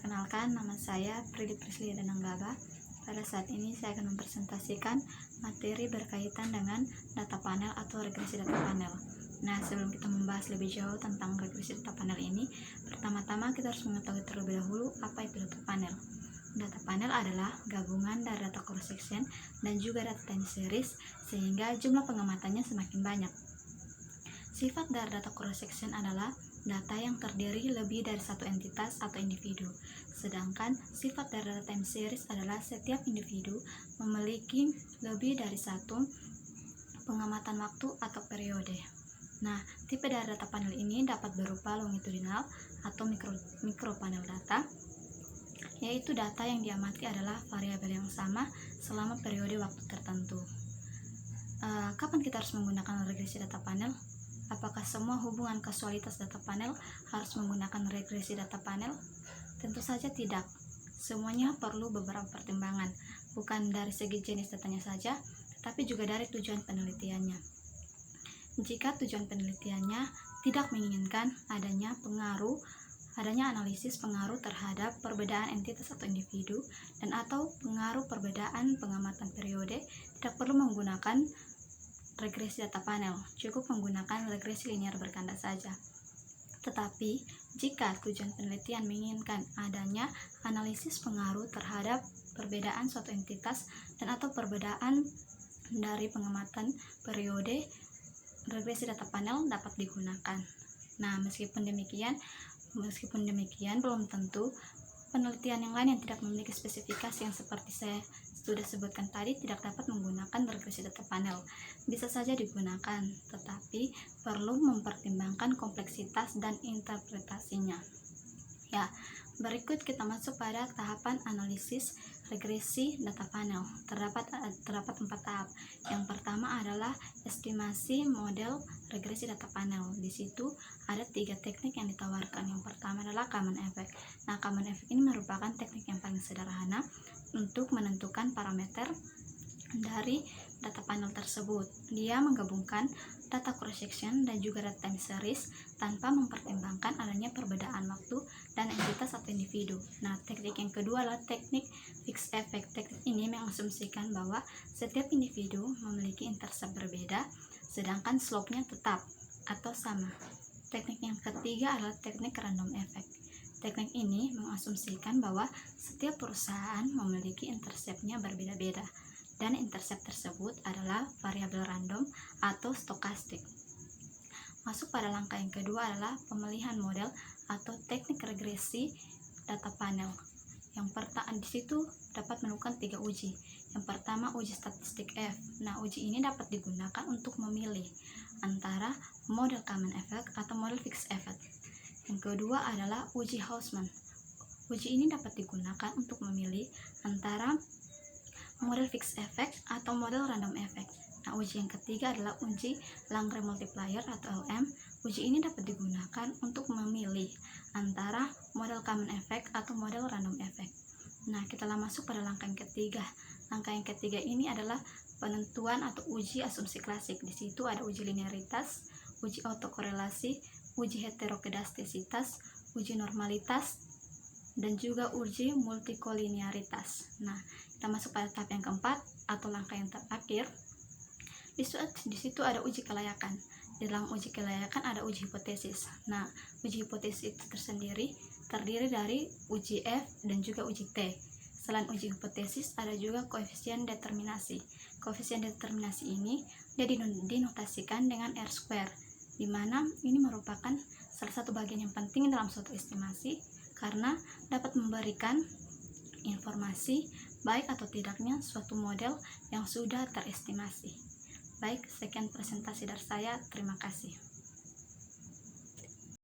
Perkenalkan, nama saya Pridi Prislia Dananggaba. Pada saat ini saya akan mempresentasikan materi berkaitan dengan data panel atau regresi data panel. Nah, sebelum kita membahas lebih jauh tentang regresi data panel ini, pertama-tama kita harus mengetahui terlebih dahulu apa itu data panel. Data panel adalah gabungan dari data cross section dan juga data time series, sehingga jumlah pengamatannya semakin banyak. Sifat dari data cross section adalah data yang terdiri lebih dari satu entitas atau individu. Sedangkan sifat dari data time series adalah setiap individu memiliki lebih dari satu pengamatan waktu atau periode. Nah, tipe dari data panel ini dapat berupa longitudinal atau mikro panel data, yaitu data yang diamati adalah variabel yang sama selama periode waktu tertentu. Kapan kita harus menggunakan regresi data panel? Apakah semua hubungan kasualitas data panel harus menggunakan regresi data panel? Tentu saja tidak. Semuanya perlu beberapa pertimbangan, bukan dari segi jenis datanya saja, tetapi juga dari tujuan penelitiannya. Jika tujuan penelitiannya tidak menginginkan adanya analisis pengaruh terhadap perbedaan entitas atau individu dan atau pengaruh perbedaan pengamatan periode, tidak perlu menggunakan regresi data panel, cukup menggunakan regresi linear berkanda saja. Tetapi, jika tujuan penelitian menginginkan adanya analisis pengaruh terhadap perbedaan suatu entitas dan atau perbedaan dari pengamatan periode, regresi data panel dapat digunakan. Nah, meskipun demikian, belum tentu penelitian yang lain yang tidak memiliki spesifikasi yang seperti saya sudah sebutkan tadi tidak dapat menggunakan regresi data panel. Bisa saja digunakan, tetapi perlu mempertimbangkan kompleksitas dan interpretasinya. Ya, berikut kita masuk pada tahapan analisis regresi data panel. Terdapat 4 tahap. Yang pertama adalah estimasi model regresi data panel. Di situ ada 3 teknik yang ditawarkan. Yang pertama adalah common effect. Nah, common effect ini merupakan teknik yang paling sederhana untuk menentukan parameter dari data panel tersebut. Dia menggabungkan data cross section dan juga data time series tanpa mempertimbangkan adanya perbedaan waktu dan entitas atau individu. Nah, teknik yang kedua adalah teknik fixed effect. Teknik ini mengasumsikan bahwa setiap individu memiliki intercept berbeda, sedangkan slope-nya tetap atau sama. Teknik yang ketiga adalah teknik random effect. Teknik ini mengasumsikan bahwa setiap perusahaan memiliki intercept-nya berbeda-beda, dan intercept tersebut adalah variabel random atau stokastik. Masuk pada langkah yang kedua adalah pemilihan model atau teknik regresi data panel. Yang pertama di situ dapat melakukan 3 uji. Yang pertama uji statistik F. Nah, uji ini dapat digunakan untuk memilih antara model common effect atau model fixed effect. Yang kedua adalah uji Hausman. Uji ini dapat digunakan untuk memilih antara model fixed effect atau model random effect. Nah, uji yang ketiga adalah uji Langre multiplier atau LM. Uji ini dapat digunakan untuk memilih antara model common effect atau model random effect. Nah, kita masuk pada langkah yang ketiga. Langkah yang ketiga ini adalah penentuan atau uji asumsi klasik. Di situ ada uji linearitas, uji autokorelasi, uji heterokedastisitas, uji normalitas, dan juga uji multikolinearitas. Nah, kita masuk pada tahap yang keempat atau langkah yang terakhir. Di situ ada uji kelayakan. Di dalam uji kelayakan ada uji hipotesis. Nah, uji hipotesis itu terdiri dari uji F dan juga uji T. Selain uji hipotesis, ada juga koefisien determinasi. Koefisien determinasi ini dia dinotasikan dengan R², di mana ini merupakan salah satu bagian yang penting dalam suatu estimasi karena dapat memberikan informasi baik atau tidaknya suatu model yang sudah terestimasi. Baik, sekian presentasi dari saya. Terima kasih.